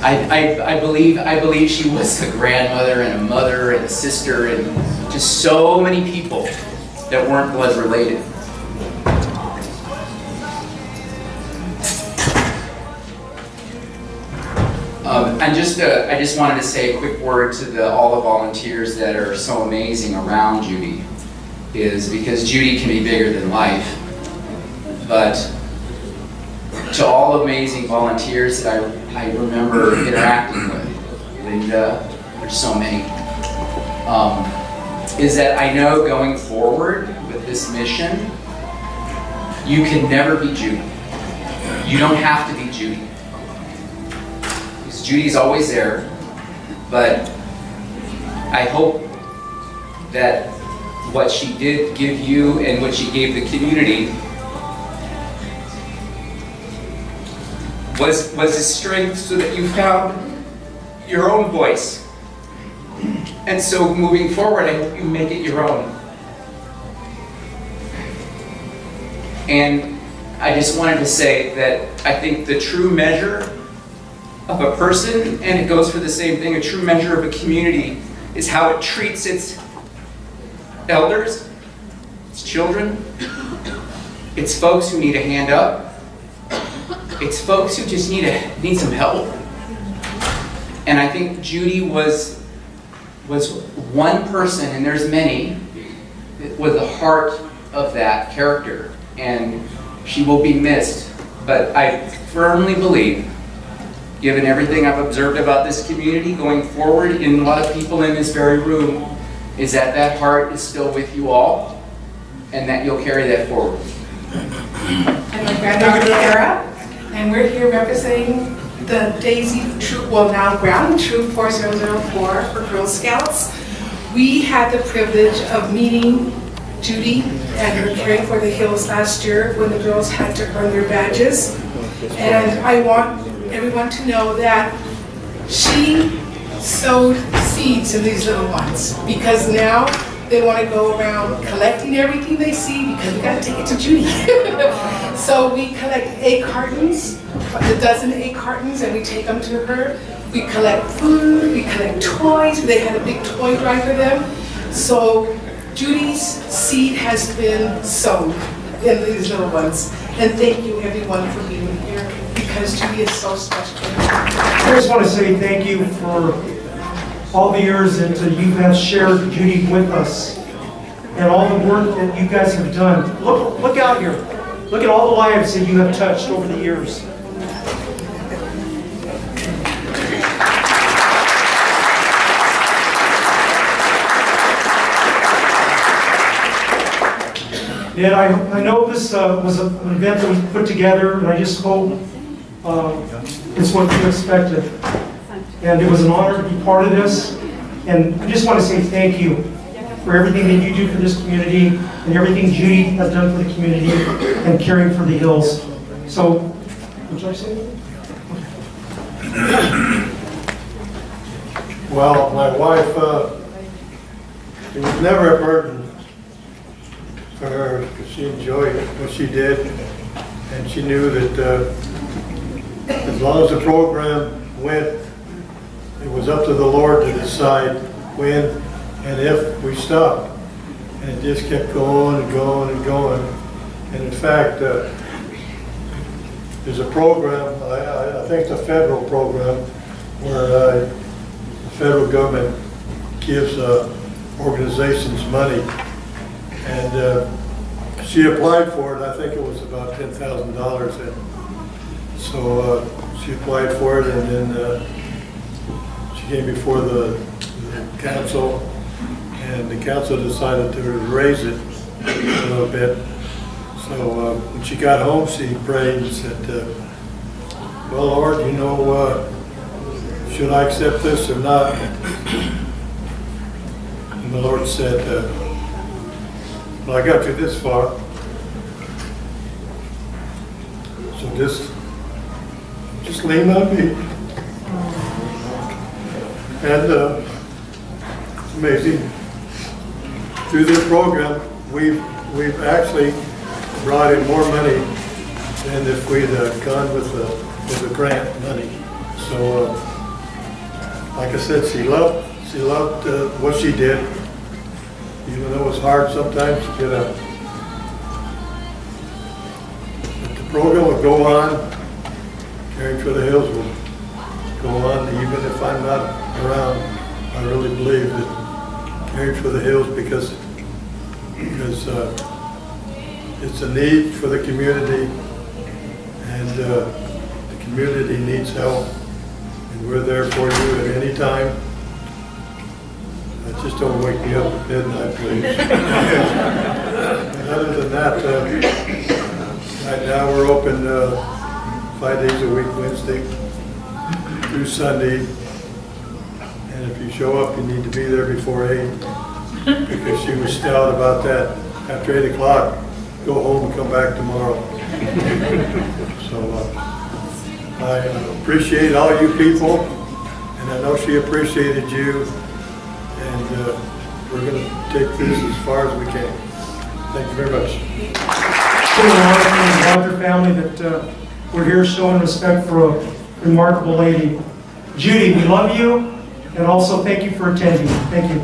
I believe she was a grandmother and a mother and a sister and just so many people that weren't blood related. I just wanted to say a quick word to all the volunteers that are so amazing around Judy, is because Judy can be bigger than life, but to all amazing volunteers that I remember interacting with, Linda, there's so many, is that I know going forward with this mission, you can never be Judy. You don't have to be Judy. Because Judy's always there, but I hope that what she did give you and what she gave the community was a strength so that you found your own voice. And so moving forward, I hope you make it your own. And I just wanted to say that I think the true measure of a person, and it goes for the same thing, a true measure of a community is how it treats its elders, its children, its folks who need a hand up, it's folks who just need some help. And I think Judy was one person, and there's many, with the heart of that character. And she will be missed. But I firmly believe, given everything I've observed about this community going forward, in a lot of people in this very room, is that that heart is still with you all, and that you'll carry that forward. I'm my granddaughter Sarah, and we're here representing the Daisy Troop, well now Ground Troop 4004 for Girl Scouts. We had the privilege of meeting Judy and her caring for the Hills last year when the girls had to earn their badges. And I want everyone to know that she sowed seeds in these little ones, because now they want to go around collecting everything they see, because we got to take it to Judy. So we collect egg cartons, a dozen egg cartons, and we take them to her. We collect food, we collect toys. They had a big toy drive for them. So Judy's seed has been sown in these little ones. And thank you everyone for being here, because Judy is so special. I just want to say thank you for all the years that you have shared Judy with us, and all the work that you guys have done. Look out here. Look at all the lives that you have touched over the years. And I know this was an event that was put together, and I just hope it's what you expected. And it was an honor to be part of this. And I just want to say thank you for everything that you do for this community, and everything Judy has done for the community and caring for the Hills. So, what should I say? Well, my wife, it was never a burden for her, because she enjoyed what she did, and she knew that as long as the program went, it was up to the Lord to decide when and if we stopped. And it just kept going and going and going. And in fact, there's a program, I think it's a federal program, where the federal government gives organizations money. And she applied for it. I think it was about $10,000. So she applied for it, and then she came before the council, and the council decided to raise it a little bit. So when she got home, she prayed and said, well, Lord, you know, should I accept this or not? And the Lord said, well, I got you this far, so just lean on me. And it's amazing. Through this program, we've actually brought in more money than if we'd gone with the grant money. So, like I said, she loved what she did, even though it was hard sometimes to get out. But the program will go on. Caring for the Hills will go on, even if I'm not around. I really believe that Caring for the Hills, because it's a need for the community, and the community needs help, and we're there for you at any time. Just don't wake me up at midnight, please. And other than that, right now we're open 5 days a week, Wednesday through Sunday. And if you show up, you need to be there before 8, because she was stout about that. After 8 o'clock, go home and come back tomorrow. So I appreciate all you people, and I know she appreciated you. And we're going to take this as far as we can. Thank you very much. to the Roger family that we're here showing respect for a remarkable lady. Judy, we love you, and also thank you for attending. Thank you.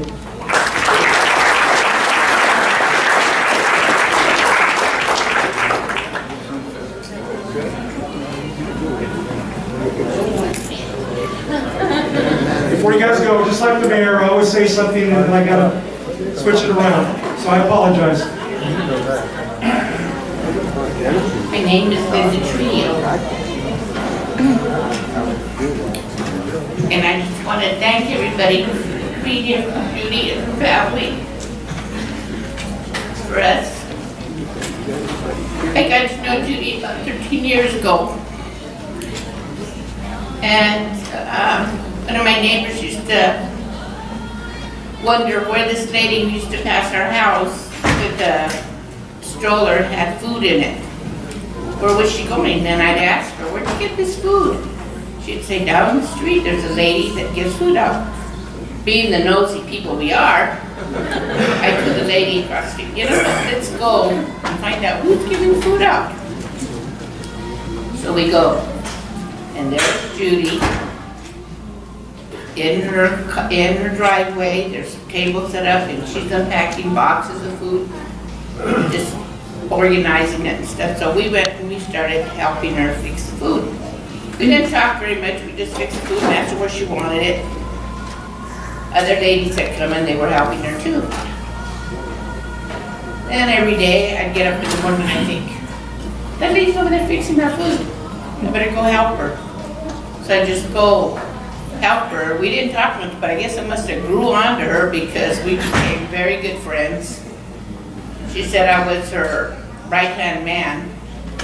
Before you guys go, just like the mayor, I always say something and then I gotta switch it around. So I apologize. My name is Linda Trio. And I just want to thank everybody for being here, for Judy and her family. For us. I got to know Judy about 13 years ago. And one of my neighbors used to wonder where this lady who used to pass our house with a stroller had food in it. Where was she going? And I'd ask her, where'd you get this food? She'd say, down the street, there's a lady that gives food out. Being the nosy people we are, I told the lady across the street, you know what, let's go and find out who's giving food out. So we go, and there's Judy in her driveway. There's a table set up, and she's unpacking boxes of food, just organizing it and stuff. So we went and we started helping her fix the food. We didn't talk very much, we just fixed the food and asked her where she wanted it. Other ladies had come and they were helping her too. And every day I'd get up in the morning and I think, that lady's over there fixing her food. I better go help her. So I just go help her. We didn't talk much, but I guess I must have grew on to her because we became very good friends. She said I was her right-hand man,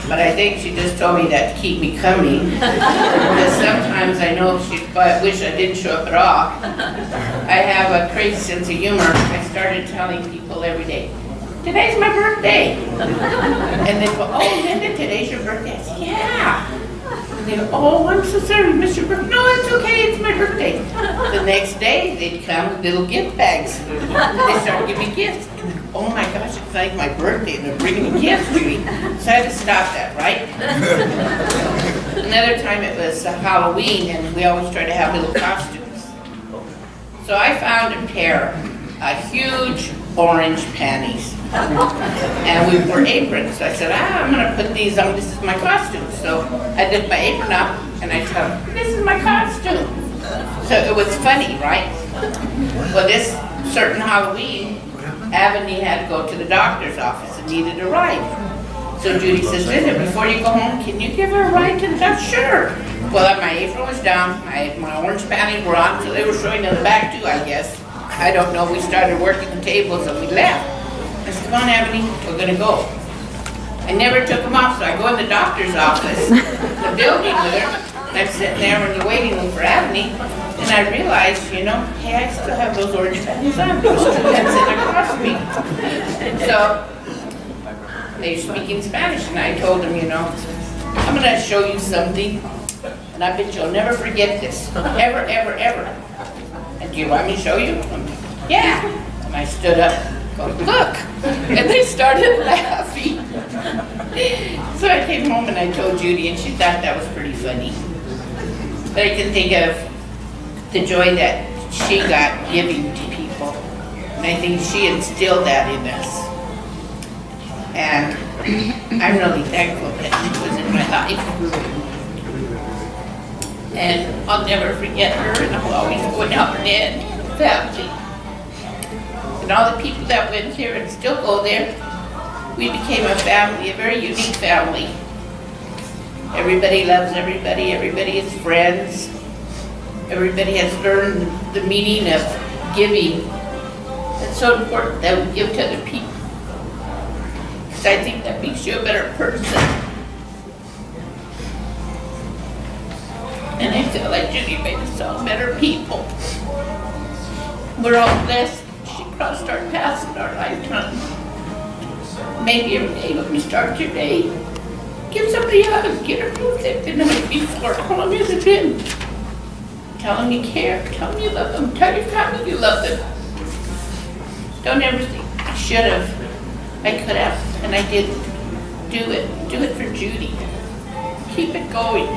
but I think she just told me that to keep me coming. Because sometimes I know she wish I didn't show up at all. I have a crazy sense of humor. I started telling people every day, today's my birthday. And they go, oh, Linda, today's your birthday. I said, yeah. And they go, oh, I'm so sorry, you missed your birthday. No, it's okay, it's my birthday. The next day, they'd come with little gift bags. They started giving me gifts. Oh my gosh, it's like my birthday and they're bringing me gifts to me. So I had to stop that, right? Another time it was Halloween and we always try to have little costumes. So I found a pair of huge orange panties. And we wore aprons. So I said, I'm gonna put these on, this is my costume. So I did my apron up and I told them, this is my costume. So it was funny, right? Well, this certain Halloween, Avony had to go to the doctor's office and needed a ride. So Judy says, Linda, before you go home, can you give her a ride to the doctor? Sure. Well, my apron was down, my orange panties were on, so they were showing in the back too, I guess. I don't know, we started working the tables and we left. I said, come on, Avony, we're gonna go. I never took them off, so I go in the doctor's office, the building with her, and I'm sitting there in the waiting room for Avony, and I realized, you know, hey, I still have those orange panties on. Those two men sitting across me. So they were speaking Spanish, and I told them, you know, I'm going to show you something, and I bet you'll never forget this, ever, ever, ever. And do you want me to show you? Yeah. And I stood up, going, look. And they started laughing. So I came home and I told Judy, and she thought that was pretty funny. But I can think of the joy that she got giving to people. And I think she instilled that in us. And I'm really thankful that she was in my life. And I'll never forget her, and I'll always go out and family. And all the people that went there and still go there, we became a family, a very unique family. Everybody loves everybody, everybody is friends. Everybody has learned the meaning of giving. It's so important that we give to other people. Because I think that makes you a better person. And I feel like Judy made us all better people. We're all blessed. She crossed our paths in our lifetime. Maybe every day when we start your day, give somebody a hug, get her moved the night before. How long has it been? Tell them you care, tell them you love them, tell your family you love them. Don't ever think, I should have, I could have, and I didn't. do it. Do it for Judy. Keep it going.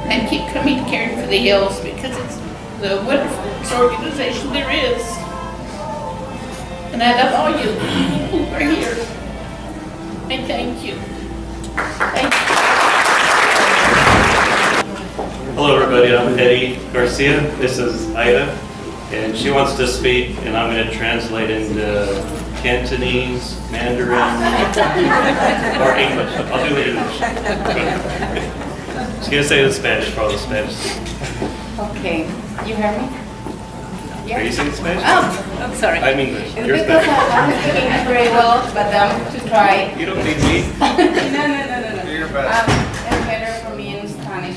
And keep coming to Caring for the Hills because it's the wonderful organization there is. And I love all you who are here. And thank you. Thank you. Hello everybody, I'm Eddie Garcia. This is Ida, and she wants to speak, and I'm going to translate into Cantonese, Mandarin, or English. I'll do it in English. She's going to say it in Spanish for all the Spanish. Okay, you hear me? Are you saying Spanish? Oh, I'm sorry. I'm English. It's You're because Spanish. I'm speaking very well, but I'm to try. You don't need me. No. Do your best. It's better for me in Spanish.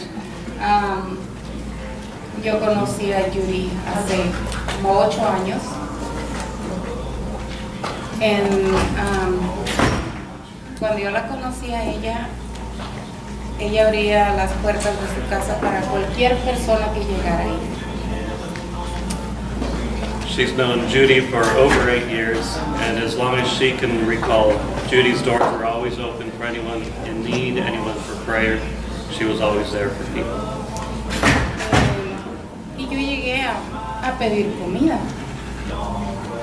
Yo conocí a Judy hace como 8 años. Cuando yo la conocí a ella, ella abría las puertas de su casa para cualquier persona que llegara ahí. She's known Judy for over 8 years, and as long as she can recall, Judy's doors were always open for anyone in need, anyone for prayer. She was always there for people. Y yo llegué a pedir comida.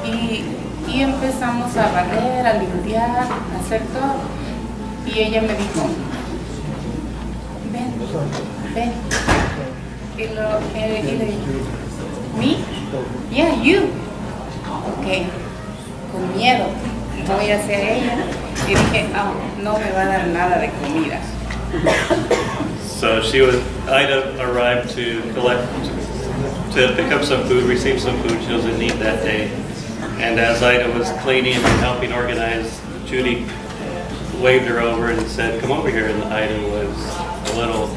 Y empezamos a barrer, a limpiar, a hacer todo. Y ella me dijo, ven. Y le dije, ¿me? Yeah, you. Ok, con miedo. Voy hacia ella. Y dije, no me va a dar nada de comida. So Ida arrived to pick up some food, receive some food she was in need that day. And as Ida was cleaning and helping organize, Judy waved her over and said, come over here. And Ida was a little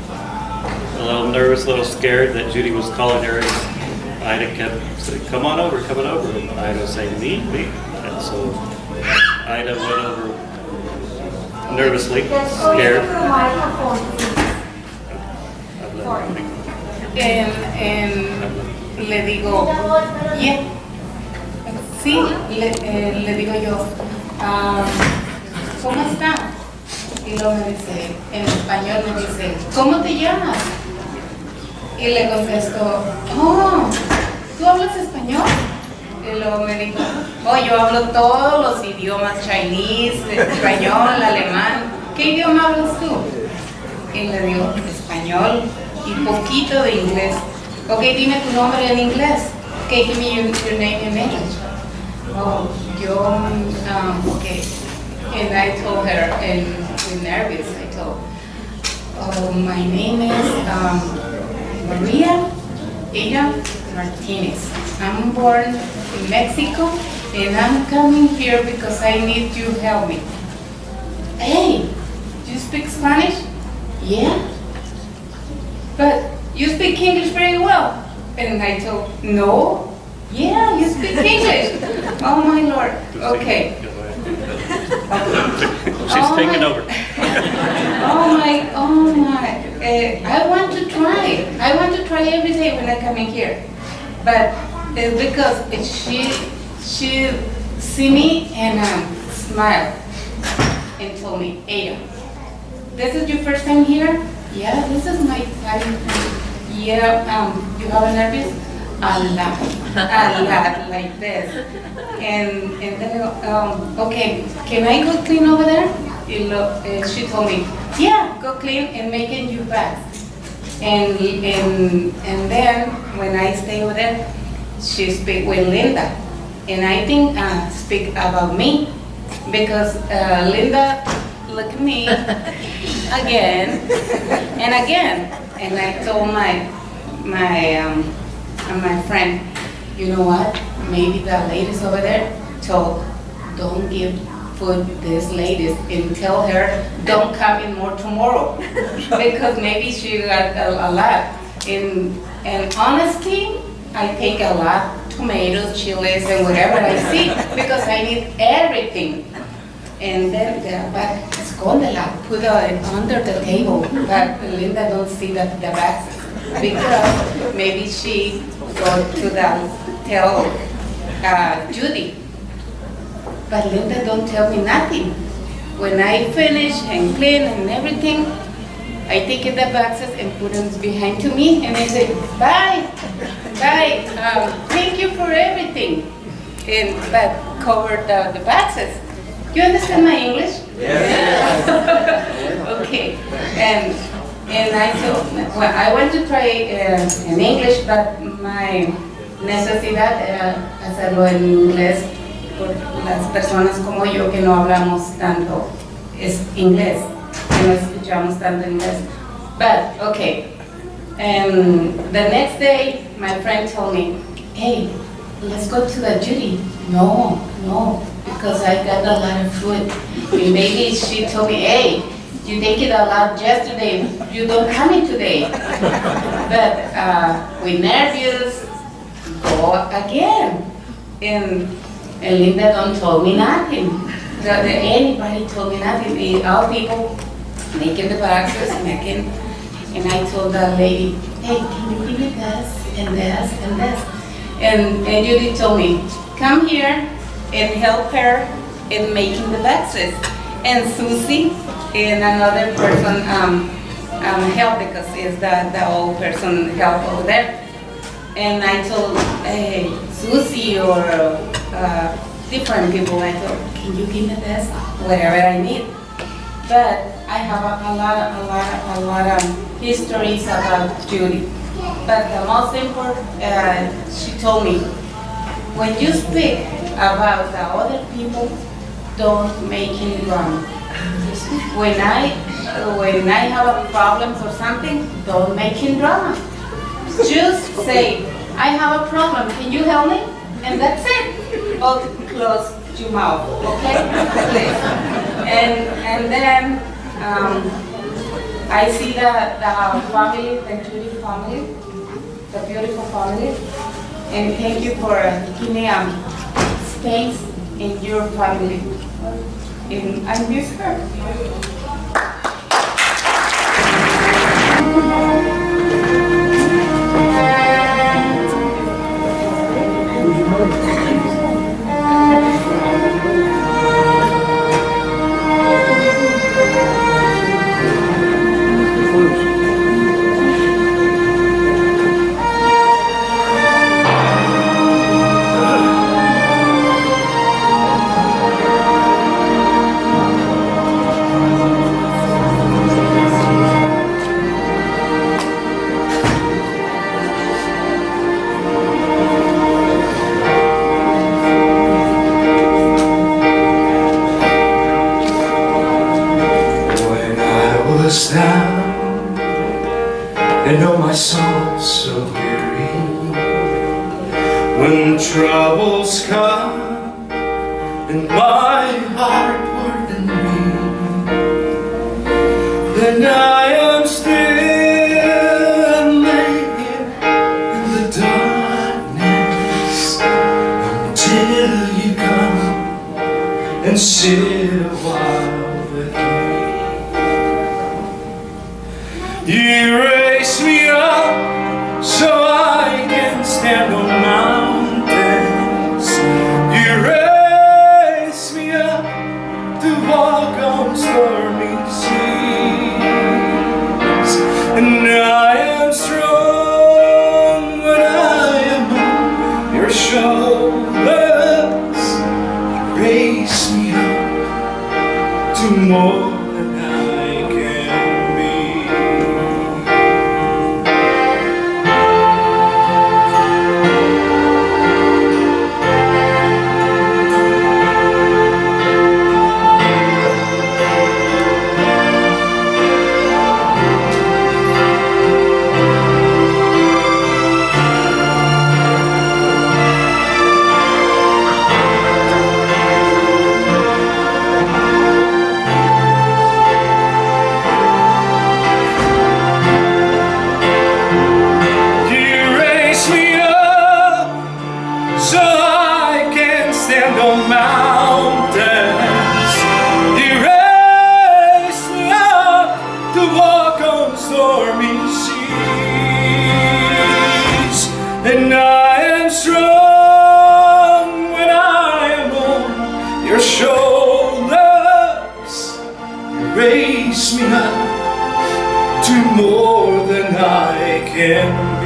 nervous, a little scared that Judy was calling her. And Ida kept saying, come on over. And Ida was saying, me. And so Ida went over nervously, scared. Le digo, yeah. Sí, le digo yo, ¿cómo está? Y luego me dice, en español me dice, ¿cómo te llamas? Y le contesto, ¿tú hablas español? Y luego me dijo, yo hablo todos los idiomas, Chinese, español, alemán. ¿Qué idioma hablas tú? Y le digo, español y poquito de inglés. Ok, dime tu nombre en inglés. Okay, give me your name in English. Okay. And I told her, and with nervous, I told, my name is Maria Ada Martinez. I'm born in Mexico, and I'm coming here because I need you to help me. Hey, do you speak Spanish? Yeah. But you speak English very well. And I told, no. Yeah, you speak English. Oh my Lord. Okay. She's taking over. Oh my. I want to try. I want to try every day when I come in here. But it's because she see me and smile and told me, Ada, this is your first time here? Yeah, this is my time. Yeah, you have a nervous? A lot, like this. And then, okay, can I go clean over there? She told me, yeah, go clean and make it you back. And then when I stay over there, she speak with Linda. And I think speak about me because Linda look at me again and again. And I told my friend, you know what? Maybe the ladies over there told, don't give food these ladies and tell her don't come in more tomorrow because maybe she got a lot. In honesty, I take a lot, tomatoes, chilies, and whatever I see because I need everything. And then the bag, escóndela, put it under the table, but Linda don't see the bags because maybe she go to tell Judy. But Linda don't tell me nothing. when I finish and clean and everything, I take the boxes and put them behind to me, and I say, bye, bye, thank you for everything. And but cover the boxes. You understand my English? Yes. Okay. And I told, well, I want to try in English, but my necesidad era hacerlo en inglés por las personas como yo que no hablamos tanto es inglés, que no escuchamos tanto inglés. But okay. And the next day, my friend told me, hey, let's go to the Judy. No, because I got a lot of food. And maybe she told me, hey, you take it a lot yesterday, you don't come in today. But we nervous, go again. And Linda don't told me nothing. Anybody told me nothing. All people making the boxes, making, and I told the lady, hey, can you give me this and this and this? And Judy told me, come here and help her in making the boxes. And Susie and another person help because it's the old person help over there. And I told Susie or different people, I told, can you give me this, whatever I need. But I have a lot of histories about Judy. But the most important, she told me, when you speak about the other people, don't make him wrong. When I have a problems or something, don't make him drama. Just say, I have a problem, can you help me? And that's it. Or close your mouth, okay? Please. And then I see the family, the Judy family, the beautiful family, and thank you for giving me space in your family. And I miss her. Down, and oh my soul so weary. When troubles come and my heart burden me, then I am still and lay here in the darkness until you come and sit a while with me. You raise me up so I can stand on mountains. You raise me up to walk on stormy seas. And I am strong when I am on your shoulders. You raise me up to more than I can be. raise me up to more than I can be.